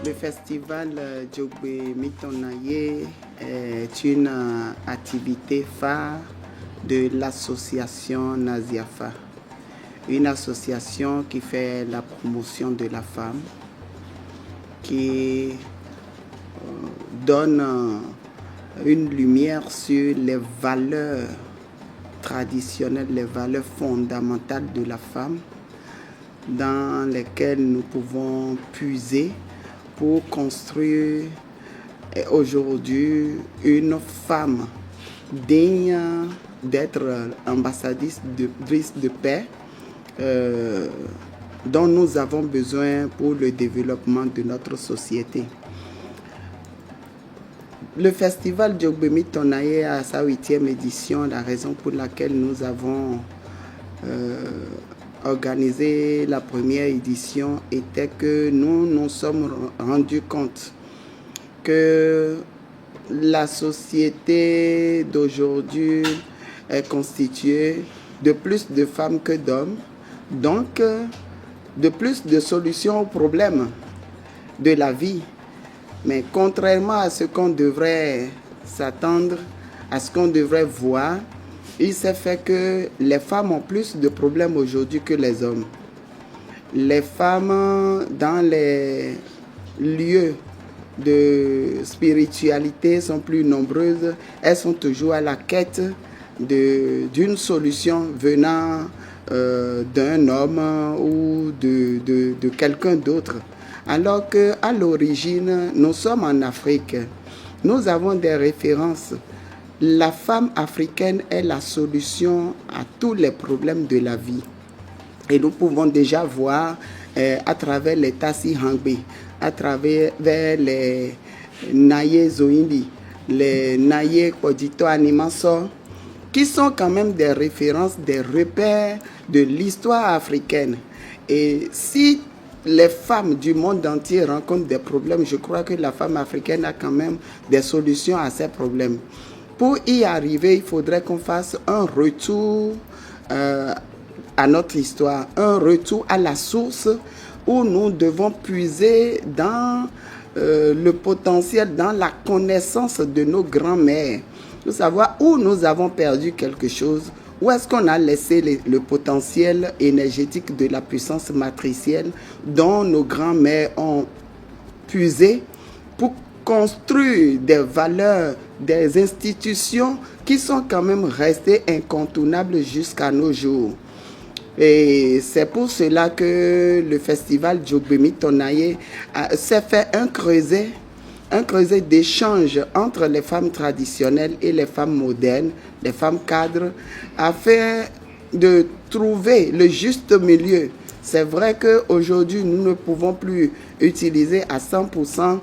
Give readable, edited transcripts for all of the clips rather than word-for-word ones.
Le festival Djogbe Mitonaye est une activité phare de l'association Naziafa, une association qui fait la promotion de la femme, qui donne une lumière sur les valeurs traditionnelles, les valeurs fondamentales de la femme, dans lesquelles nous pouvons puiser pour construire aujourd'hui une femme digne d'être ambassadrice de paix dont nous avons besoin pour le développement de notre société. Le festival Djogbe Mitonaye à sa 8e édition, la raison pour laquelle nous avons organisé la première édition était que nous nous sommes rendus compte que la société d'aujourd'hui est constituée de plus de femmes que d'hommes, donc de plus de solutions aux problèmes de la vie. Mais contrairement à ce qu'on devrait s'attendre, à ce qu'on devrait voir, il s'est fait que les femmes ont plus de problèmes aujourd'hui que les hommes. Les femmes dans les lieux de spiritualité sont plus nombreuses. Elles sont toujours à la quête d'une solution venant d'un homme ou de quelqu'un d'autre. Alors qu'à l'origine, nous sommes en Afrique. Nous avons des références. La femme africaine est la solution à tous les problèmes de la vie. Et nous pouvons déjà voir à travers les Tassi Hangbe, à travers les Naye Zoindi, les Naye Kodito Animaso, qui sont quand même des références, des repères de l'histoire africaine. Et si les femmes du monde entier rencontrent des problèmes, je crois que la femme africaine a quand même des solutions à ces problèmes. Pour y arriver, il faudrait qu'on fasse un retour à notre histoire, un retour à la source où nous devons puiser dans le potentiel, dans la connaissance de nos grands-mères, pour savoir où nous avons perdu quelque chose, où est-ce qu'on a laissé le potentiel énergétique de la puissance matricielle dont nos grands-mères ont puisé pour construire des valeurs, des institutions qui sont quand même restées incontournables jusqu'à nos jours. Et c'est pour cela que le festival Djogbe Mitonaye s'est fait un creuset d'échange entre les femmes traditionnelles et les femmes modernes, les femmes cadres, afin de trouver le juste milieu. C'est vrai qu'aujourd'hui, nous ne pouvons plus utiliser à 100%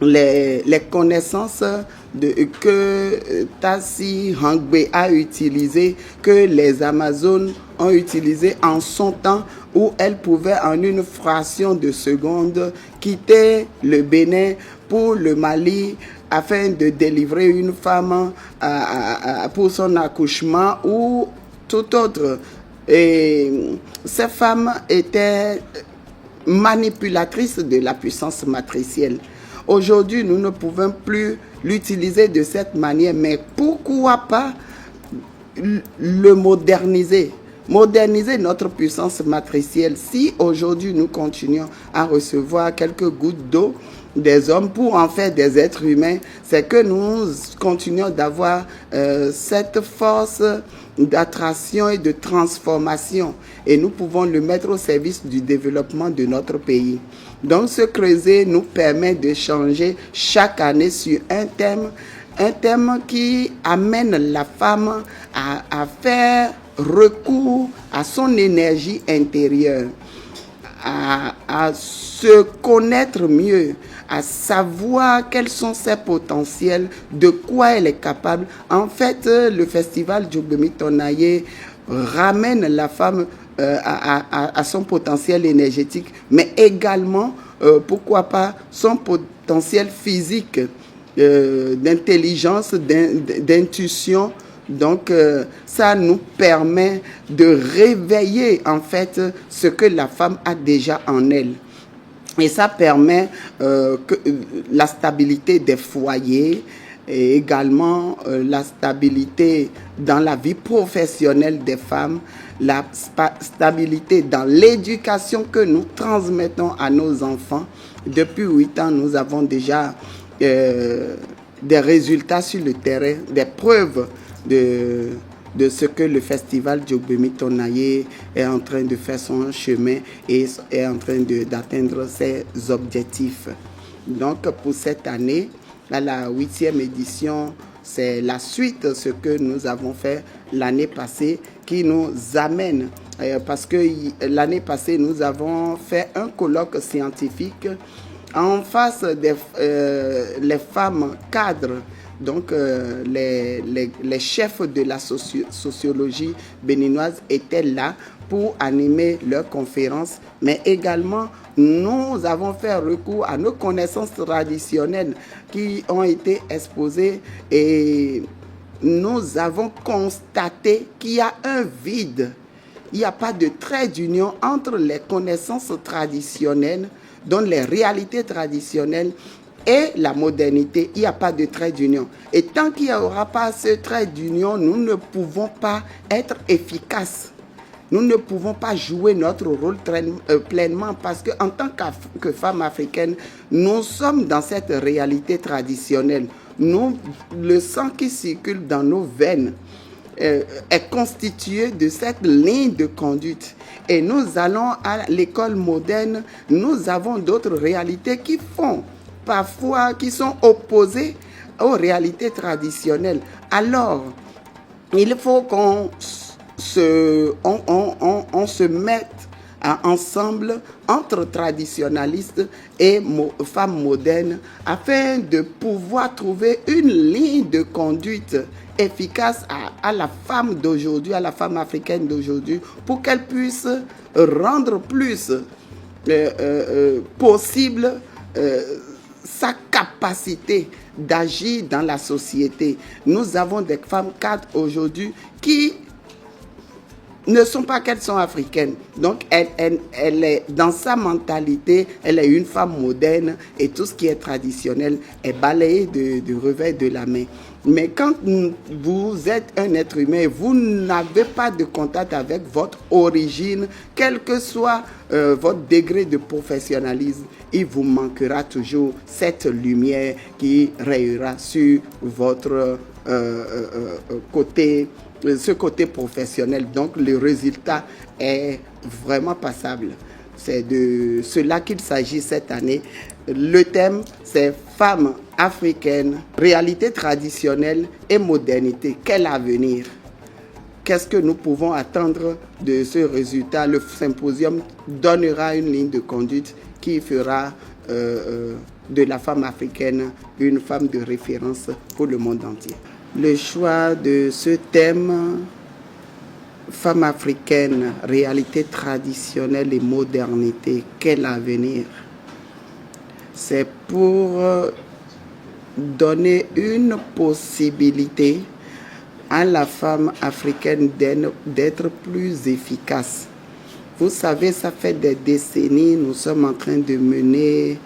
les connaissances que Tassi Hangbe a utilisées, que les Amazones ont utilisées en son temps, où elles pouvaient en une fraction de seconde quitter le Bénin pour le Mali afin de délivrer une femme pour son accouchement ou tout autre. Et ces femmes étaient manipulatrices de la puissance matricielle. Aujourd'hui, nous ne pouvons plus l'utiliser de cette manière, mais pourquoi pas le moderniser notre puissance matricielle. Si aujourd'hui nous continuons à recevoir quelques gouttes d'eau des hommes pour en faire des êtres humains, c'est que nous continuons d'avoir cette force d'attraction et de transformation, et nous pouvons le mettre au service du développement de notre pays. Donc ce creuset nous permet de changer chaque année sur un thème qui amène la femme à faire recours à son énergie intérieure, à se connaître mieux, à savoir quels sont ses potentiels, de quoi elle est capable. En fait, le festival Djogbe Mitonaye ramène la femme à son potentiel énergétique, mais également, pourquoi pas, son potentiel physique, d'intelligence, d'intuition. Donc, ça nous permet de réveiller en fait ce que la femme a déjà en elle. Et ça permet la stabilité des foyers et également la stabilité dans la vie professionnelle des femmes, la stabilité dans l'éducation que nous transmettons à nos enfants. Depuis 8 ans, nous avons déjà des résultats sur le terrain, des preuves de ce que le festival Djobemi Tonaye est en train de faire son chemin et est en train d'atteindre ses objectifs. Donc pour cette année, à la 8e édition, c'est la suite de ce que nous avons fait l'année passée qui nous amène, parce que l'année passée, nous avons fait un colloque scientifique en face des les femmes cadres. Donc, les chefs de la sociologie béninoise étaient là pour animer leur conférence, mais également nous avons fait recours à nos connaissances traditionnelles qui ont été exposées et nous avons constaté qu'il y a un vide. Il n'y a pas de trait d'union entre les connaissances traditionnelles, dont les réalités traditionnelles, et la modernité. Il n'y a pas de trait d'union. Et tant qu'il n'y aura pas ce trait d'union, nous ne pouvons pas être efficaces. Nous ne pouvons pas jouer notre rôle pleinement parce qu'en tant que femmes africaines, nous sommes dans cette réalité traditionnelle. Nous, le sang qui circule dans nos veines est constitué de cette ligne de conduite. Et nous allons à l'école moderne, nous avons d'autres réalités qui font parfois, qui sont opposées aux réalités traditionnelles. Alors, il faut qu'on se mette ensemble entre traditionnalistes et femmes modernes afin de pouvoir trouver une ligne de conduite efficace à la femme d'aujourd'hui, à la femme africaine d'aujourd'hui, pour qu'elle puisse rendre plus possible sa capacité d'agir dans la société. Nous avons des femmes cadres aujourd'hui qui ne sont pas qu'elles sont africaines. Donc, elle est dans sa mentalité, elle est une femme moderne et tout ce qui est traditionnel est balayé du revers de la main. Mais quand vous êtes un être humain, vous n'avez pas de contact avec votre origine, quel que soit votre degré de professionnalisme, il vous manquera toujours cette lumière qui rayera sur votre côté, ce côté professionnel. Donc le résultat est vraiment passable. C'est de cela qu'il s'agit cette année. Le thème, c'est femmes africaines, réalité traditionnelle et modernité. Quel avenir? Qu'est-ce que nous pouvons attendre de ce résultat? Le symposium donnera une ligne de conduite qui fera de la femme africaine une femme de référence pour le monde entier. Le choix de ce thème, femme africaine, réalité traditionnelle et modernité, quel avenir? C'est pour donner une possibilité à la femme africaine d'être plus efficace. Vous savez, ça fait des décennies, nous sommes en train de mener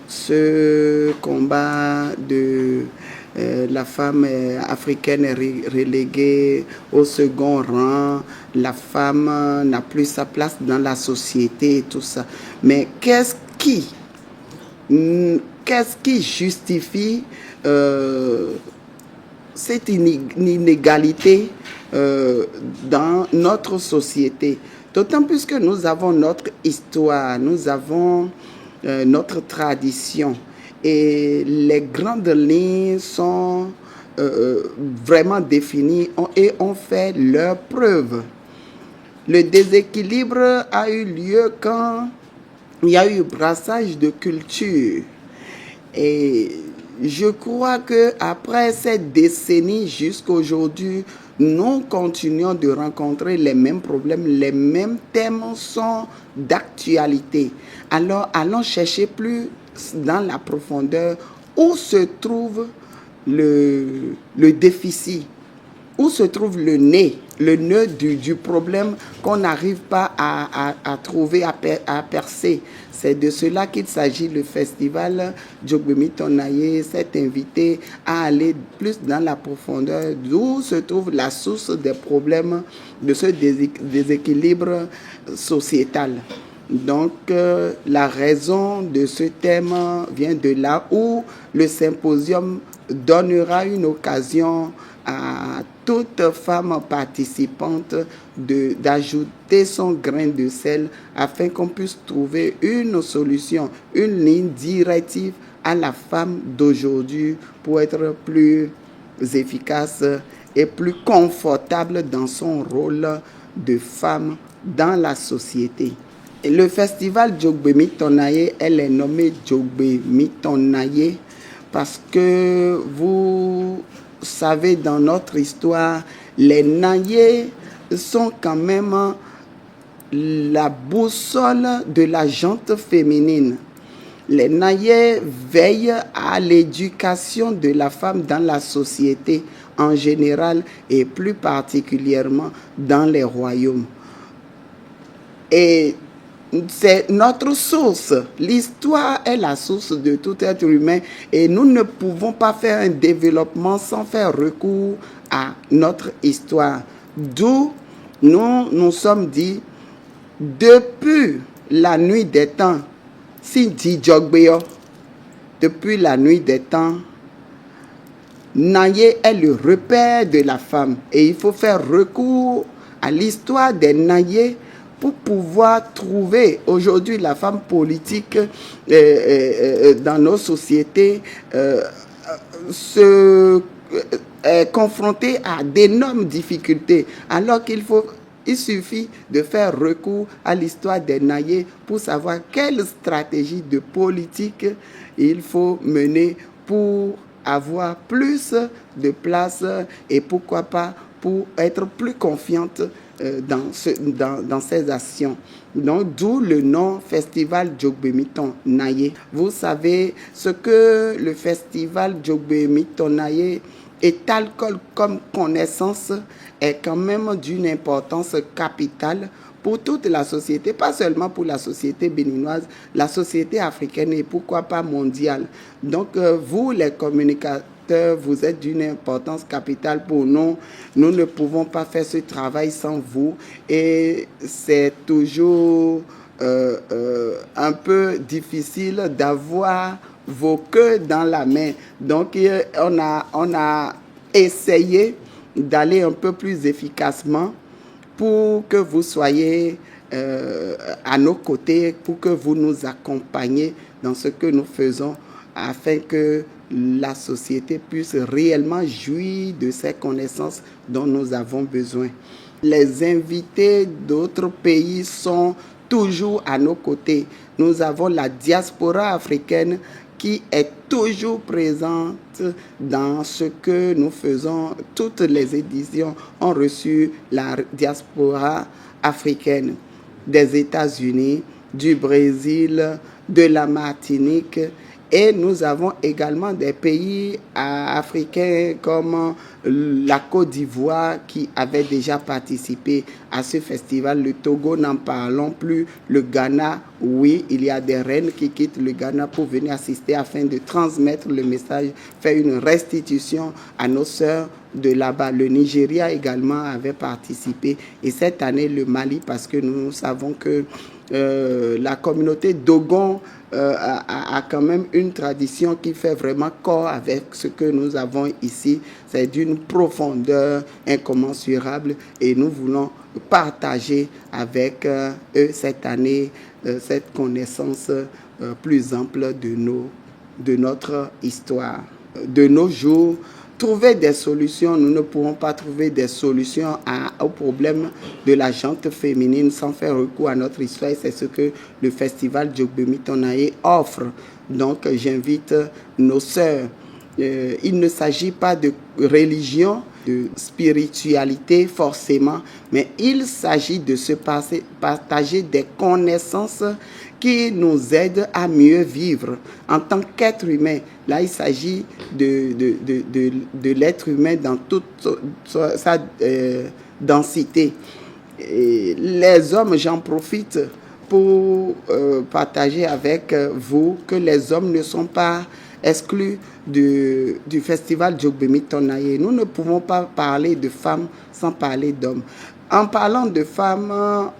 ce combat de la femme africaine est reléguée au second rang, la femme n'a plus sa place dans la société et tout ça. Mais qu'est-ce qui justifie cette inégalité dans notre société? D'autant plus que nous avons notre histoire, nous avons notre tradition et les grandes lignes sont vraiment définies et ont fait leur preuve. Le déséquilibre a eu lieu quand il y a eu brassage de culture. Et je crois qu'après cette décennie jusqu'à aujourd'hui, nous continuons de rencontrer les mêmes problèmes, les mêmes thèmes sont d'actualité. Alors, allons chercher plus dans la profondeur où se trouve le déficit, où se trouve le nœud du problème qu'on n'arrive pas à trouver, à percer. C'est de cela qu'il s'agit. Le festival Djogbe Tonaye s'est invité à aller plus dans la profondeur d'où se trouve la source des problèmes de ce déséquilibre sociétal. Donc, la raison de ce thème vient de là où le symposium donnera une occasion à toute femme participante d'ajouter son grain de sel afin qu'on puisse trouver une solution, une ligne directive à la femme d'aujourd'hui pour être plus efficace et plus confortable dans son rôle de femme dans la société. Et le festival Djogbe Tonaye, elle est nommée Djogbe Tonaye parce que vous savez, dans notre histoire, les Nayés sont quand même la boussole de la gente féminine. Les Nayés veillent à l'éducation de la femme dans la société en général et plus particulièrement dans les royaumes. Et c'est notre source. L'histoire est la source de tout être humain et nous ne pouvons pas faire un développement sans faire recours à notre histoire. D'où nous sommes dit, depuis la nuit des temps, si dit Djogbeyo, depuis la nuit des temps, Nayé est le repère de la femme et il faut faire recours à l'histoire des Nayés pour pouvoir trouver aujourd'hui la femme politique dans nos sociétés est confrontée à d'énormes difficultés, alors il suffit de faire recours à l'histoire des Nayés pour savoir quelle stratégie de politique il faut mener pour avoir plus de place et pourquoi pas pour être plus confiante dans ces actions. Donc, d'où le nom Festival Djogbe Tonaye. Vous savez, ce que le Festival Djogbe Tonaye étale comme connaissance est quand même d'une importance capitale pour toute la société, pas seulement pour la société béninoise, la société africaine et pourquoi pas mondiale. Donc, vous, les communicateurs, vous êtes d'une importance capitale pour nous. Nous ne pouvons pas faire ce travail sans vous et c'est toujours un peu difficile d'avoir vos queues dans la main. Donc, on a essayé d'aller un peu plus efficacement pour que vous soyez à nos côtés, pour que vous nous accompagniez dans ce que nous faisons afin que la société puisse réellement jouir de ces connaissances dont nous avons besoin. Les invités d'autres pays sont toujours à nos côtés. Nous avons la diaspora africaine qui est toujours présente dans ce que nous faisons. Toutes les éditions ont reçu la diaspora africaine des États-Unis, du Brésil, de la Martinique. Et nous avons également des pays africains comme la Côte d'Ivoire qui avait déjà participé à ce festival. Le Togo, n'en parlons plus. Le Ghana, oui, il y a des reines qui quittent le Ghana pour venir assister afin de transmettre le message, faire une restitution à nos sœurs de là-bas. Le Nigeria également avait participé. Et cette année, le Mali, parce que nous savons que la communauté Dogon a quand même une tradition qui fait vraiment corps avec ce que nous avons ici. C'est d'une profondeur incommensurable et nous voulons partager avec eux cette année cette connaissance plus ample de notre histoire. De nos jours, trouver des solutions, nous ne pourrons pas trouver des solutions au problème de la gente féminine sans faire recours à notre histoire. C'est ce que le festival Djogbe Tonaye offre. Donc j'invite nos sœurs. Il ne s'agit pas de religion, de spiritualité forcément, mais il s'agit de se partager des connaissances qui nous aident à mieux vivre en tant qu'être humain. Là, il s'agit de l'être humain dans toute sa densité. Et les hommes, j'en profite pour partager avec vous que les hommes ne sont pas exclus du festival Djogbemi Tonaye. Nous ne pouvons pas parler de femmes sans parler d'hommes. En parlant de femmes,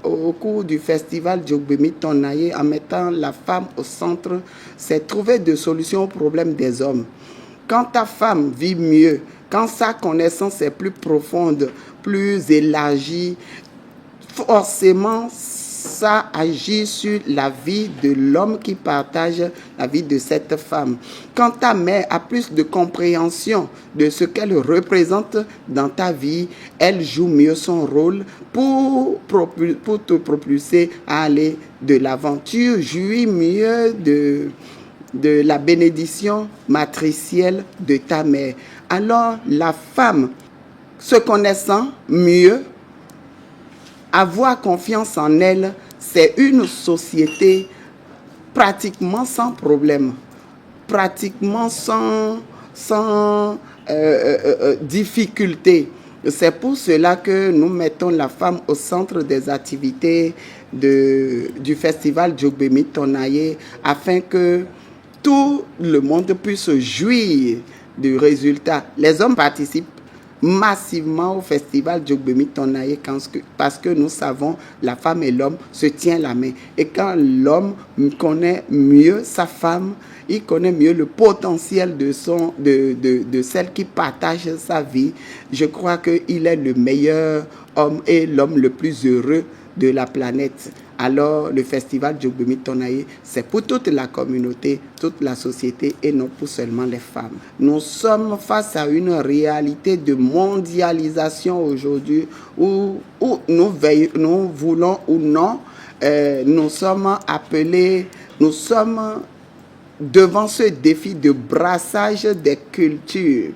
au cours du festival Djogbemi Tonaye, en mettant la femme au centre, c'est trouver des solutions aux problèmes des hommes. Quand ta femme vit mieux, quand sa connaissance est plus profonde, plus élargie, forcément, ça agit sur la vie de l'homme qui partage la vie de cette femme. Quand ta mère a plus de compréhension de ce qu'elle représente dans ta vie, elle joue mieux son rôle pour te propulser à aller de l'avant. Tu jouis mieux de la bénédiction matricielle de ta mère. Alors, la femme, se connaissant mieux, avoir confiance en elle, c'est une société pratiquement sans problème, pratiquement sans difficulté. C'est pour cela que nous mettons la femme au centre des activités du festival Djogbemi Tonaye afin que tout le monde puisse jouir du résultat. Les hommes participent massivement au festival Djogbemi Tonaye parce que nous savons la femme et l'homme se tiennent la main. Et quand l'homme connaît mieux sa femme, il connaît mieux le potentiel de celle qui partage sa vie. Je crois qu'il est le meilleur homme et l'homme le plus heureux de la planète. Alors, le festival Djogbemi Tonaye, c'est pour toute la communauté, toute la société et non pour seulement les femmes. Nous sommes face à une réalité de mondialisation aujourd'hui où nous voulons ou non, nous sommes appelés, nous sommes devant ce défi de brassage des cultures.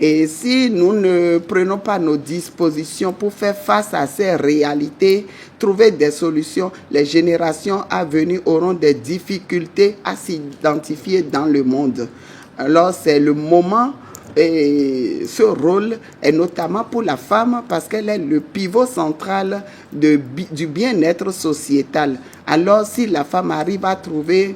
Et si nous ne prenons pas nos dispositions pour faire face à ces réalités, trouver des solutions, les générations à venir auront des difficultés à s'identifier dans le monde. Alors c'est le moment, et ce rôle est notamment pour la femme parce qu'elle est le pivot central du bien-être sociétal. Alors si la femme arrive à trouver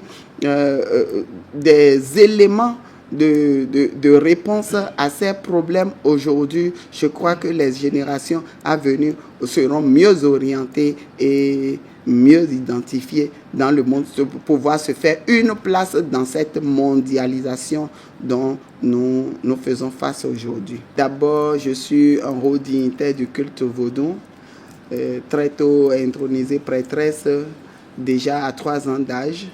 des éléments de réponse à ces problèmes aujourd'hui, je crois que les générations à venir seront mieux orientées et mieux identifiées dans le monde pour pouvoir se faire une place dans cette mondialisation dont nous faisons face aujourd'hui. D'abord, je suis un haut dignitaire du culte vaudou, très tôt intronisée prêtresse, déjà à 3 ans d'âge.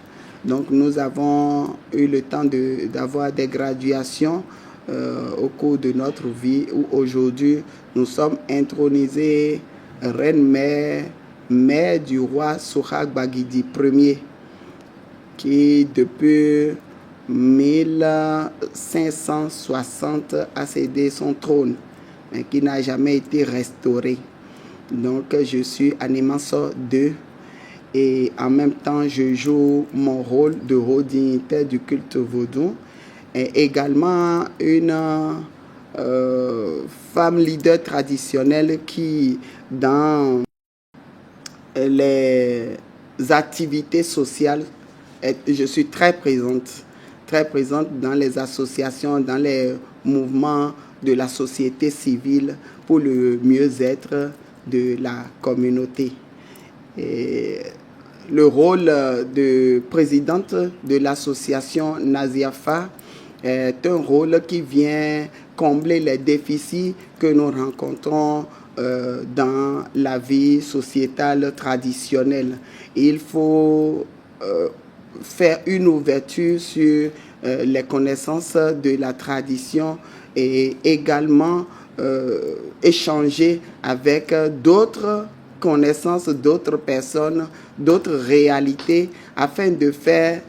Donc nous avons eu le temps d'avoir des graduations au cours de notre vie où aujourd'hui nous sommes intronisés reine-mère, mère du roi Sohag Baguidi Ier, qui depuis 1560 a cédé son trône, mais qui n'a jamais été restauré. Donc je suis animateur 2. Et en même temps, je joue mon rôle de haut dignitaire du culte vaudou et également une femme leader traditionnelle qui, dans les activités sociales, je suis très présente dans les associations, dans les mouvements de la société civile pour le mieux-être de la communauté. Et le rôle de présidente de l'association Naziafa est un rôle qui vient combler les déficits que nous rencontrons dans la vie sociétale traditionnelle. Il faut faire une ouverture sur les connaissances de la tradition et également échanger avec d'autres connaissance d'autres personnes, d'autres réalités, afin de faire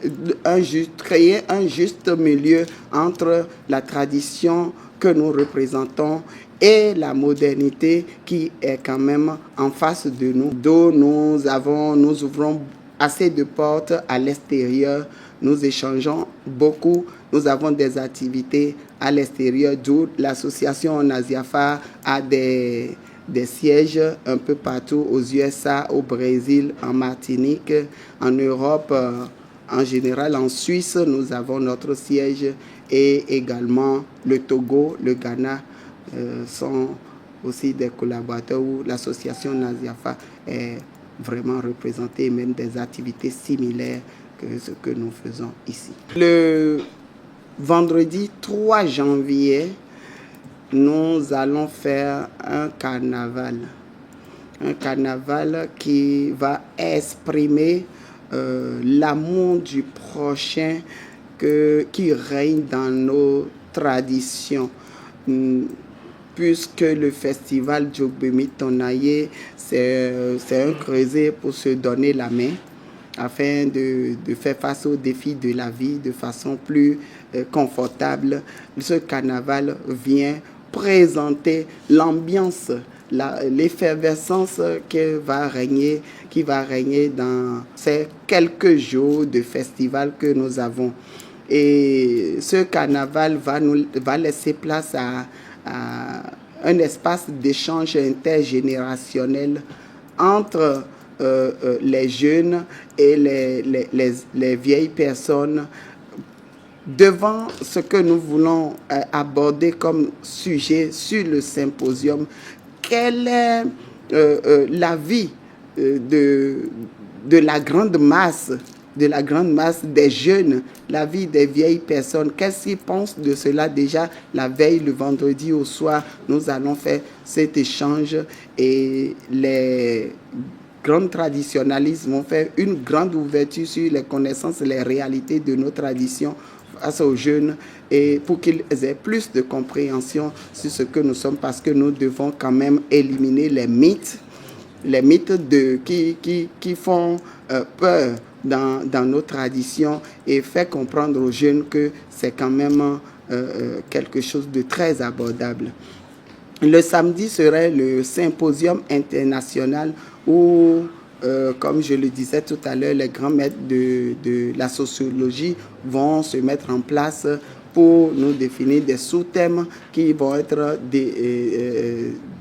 créer un juste milieu entre la tradition que nous représentons et la modernité qui est quand même en face de nous. Donc nous ouvrons assez de portes à l'extérieur, nous échangeons beaucoup, nous avons des activités à l'extérieur, d'où l'association Naziafa a des sièges un peu partout aux USA, au Brésil, en Martinique, en Europe, en général en Suisse, nous avons notre siège et également le Togo, le Ghana sont aussi des collaborateurs où l'association Naziafa est vraiment représentée, même des activités similaires que ce que nous faisons ici. Le vendredi 3 janvier, nous allons faire un carnaval qui va exprimer l'amour du prochain qui règne dans nos traditions. Puisque le festival Djobemi Tonaye, c'est un creuset pour se donner la main afin de faire face aux défis de la vie de façon plus confortable. Ce carnaval vient présenter l'ambiance, l'effervescence qui va régner dans ces quelques jours de festival que nous avons. Et ce carnaval va laisser place à un espace d'échange intergénérationnel entre les jeunes et les vieilles personnes devant ce que nous voulons aborder comme sujet sur le symposium. Quelle est la vie de la grande masse des jeunes, la vie des vieilles personnes? Qu'est-ce qu'ils pensent de cela? Déjà, la veille, le vendredi au soir, nous allons faire cet échange et les grands traditionnalistes vont faire une grande ouverture sur les connaissances et les réalités de nos traditions face aux jeunes et pour qu'ils aient plus de compréhension sur ce que nous sommes, parce que nous devons quand même éliminer les mythes qui font peur dans nos traditions et faire comprendre aux jeunes que c'est quand même quelque chose de très abordable. Le samedi serait le symposium international où, comme je le disais tout à l'heure, les grands maîtres de la sociologie vont se mettre en place pour nous définir des sous-thèmes qui vont être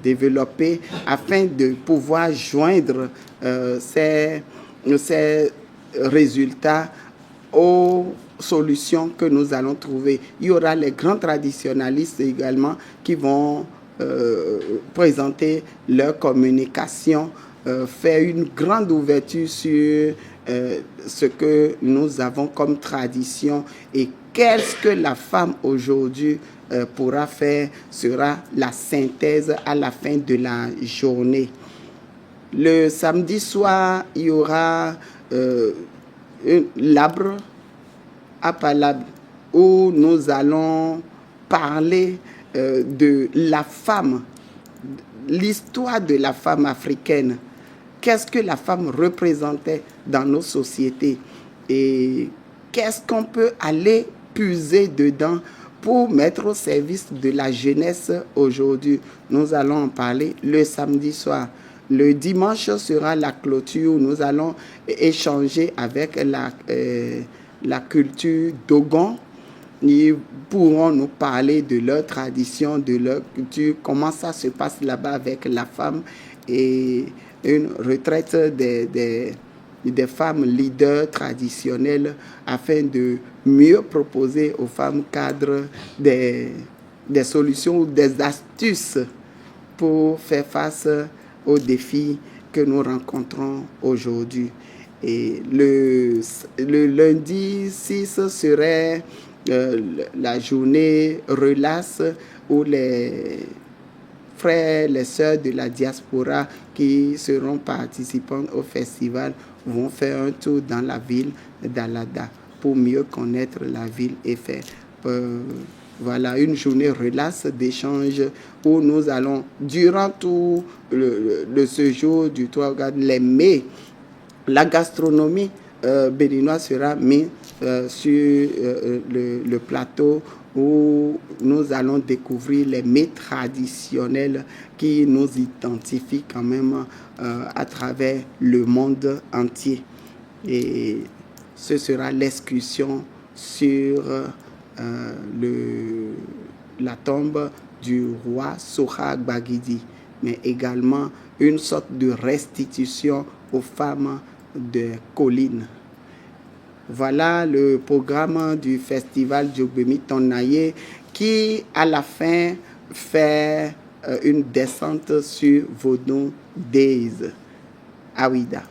développés afin de pouvoir joindre ces résultats aux solutions que nous allons trouver. Il y aura les grands traditionnalistes également qui vont présenter leur communication, faire une grande ouverture sur ce que nous avons comme tradition et qu'est-ce que la femme aujourd'hui pourra faire sera la synthèse à la fin de la journée. Le samedi soir, il y aura l'arbre à palabre où nous allons parler de la femme, l'histoire de la femme africaine. Qu'est-ce que la femme représentait dans nos sociétés et qu'est-ce qu'on peut aller puiser dedans pour mettre au service de la jeunesse aujourd'hui. Nous allons en parler le samedi soir. Le dimanche sera la clôture où nous allons échanger avec la culture Dogon. Ils pourront nous parler de leur tradition, de leur culture, comment ça se passe là-bas avec la femme et une retraite des femmes leaders traditionnelles afin de mieux proposer aux femmes cadres des solutions ou des astuces pour faire face aux défis que nous rencontrons aujourd'hui. Et le lundi 6 serait la journée relax où les frères, les sœurs de la diaspora qui seront participants au festival vont faire un tour dans la ville d'Alada pour mieux connaître la ville et faire voilà, une journée relax d'échange où nous allons, durant tout le séjour du 3 mai, la gastronomie béninoise sera mise sur le plateau où nous allons découvrir les mets traditionnels qui nous identifient quand même à travers le monde entier. Et ce sera l'excursion sur la tombe du roi Sohrab Bagidi, mais également une sorte de restitution aux femmes de collines. Voilà le programme du festival Djogbemi Tonnaye qui, à la fin, fait une descente sur Vodou Days à Ouidah.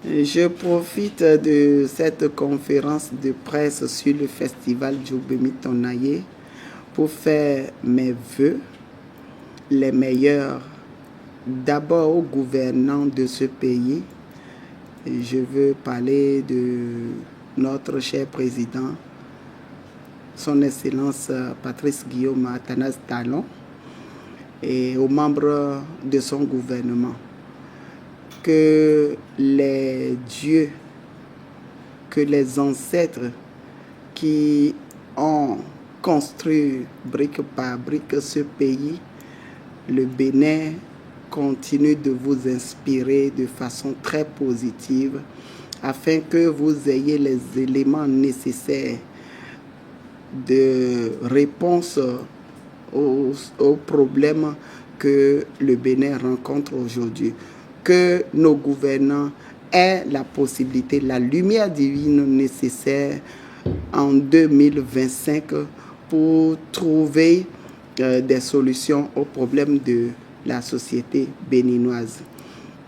Je profite de cette conférence de presse sur le festival Djogbemi Tonnaye pour faire mes vœux les meilleurs d'abord aux gouvernants de ce pays. Je veux parler de notre cher président, son Excellence Patrice Guillaume Athanase Talon, et aux membres de son gouvernement. Que les dieux, que les ancêtres qui ont construit brique par brique ce pays, le Bénin, continue de vous inspirer de façon très positive afin que vous ayez les éléments nécessaires de réponse aux problèmes que le Bénin rencontre aujourd'hui. Que nos gouvernants aient la possibilité, la lumière divine nécessaire en 2025 pour trouver des solutions aux problèmes de la société béninoise.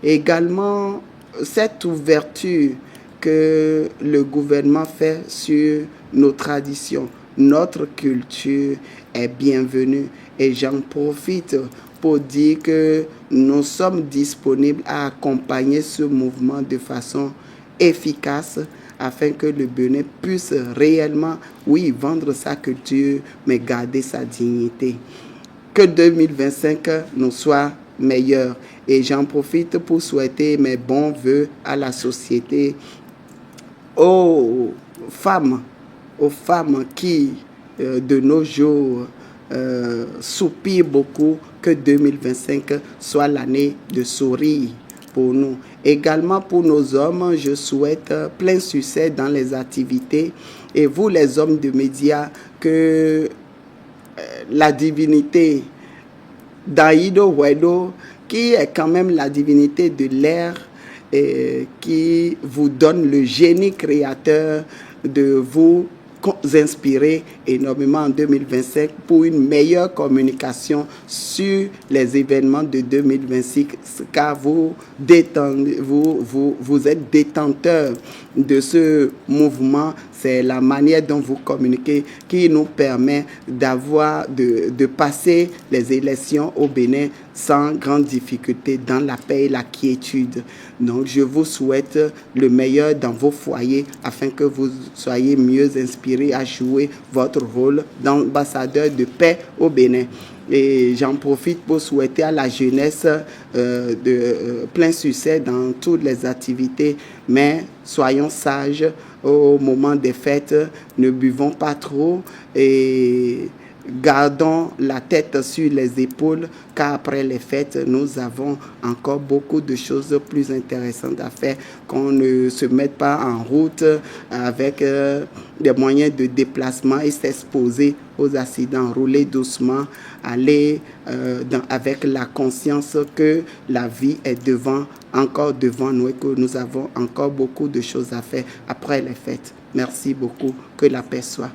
Également, cette ouverture que le gouvernement fait sur nos traditions, notre culture est bienvenue et j'en profite pour dire que nous sommes disponibles à accompagner ce mouvement de façon efficace afin que le Bénin puisse réellement, oui, vendre sa culture, mais garder sa dignité. Que 2025 nous soit meilleur. Et j'en profite pour souhaiter mes bons voeux à la société, aux femmes qui, de nos jours, soupirent beaucoup, que 2025 soit l'année de sourire pour nous. Également pour nos hommes, je souhaite plein succès dans les activités. Et vous, les hommes de médias, que la divinité d'Aïdo Wedo, qui est quand même la divinité de l'air, qui vous donne le génie créateur de vous inspirer énormément en 2025 pour une meilleure communication sur les événements de 2026, car vous êtes détenteur de ce mouvement. C'est la manière dont vous communiquez qui nous permet de passer les élections au Bénin sans grande difficulté, dans la paix et la quiétude. Donc, je vous souhaite le meilleur dans vos foyers afin que vous soyez mieux inspirés à jouer votre rôle d'ambassadeur de paix au Bénin. Et j'en profite pour souhaiter à la jeunesse plein succès dans toutes les activités, mais soyons sages au moment des fêtes, ne buvons pas trop et gardons la tête sur les épaules, car après les fêtes, nous avons encore beaucoup de choses plus intéressantes à faire, qu'on ne se mette pas en route avec des moyens de déplacement et s'exposer aux accidents. Rouler doucement, aller avec la conscience que la vie est encore devant nous et que nous avons encore beaucoup de choses à faire après les fêtes. Merci beaucoup. Que la paix soit.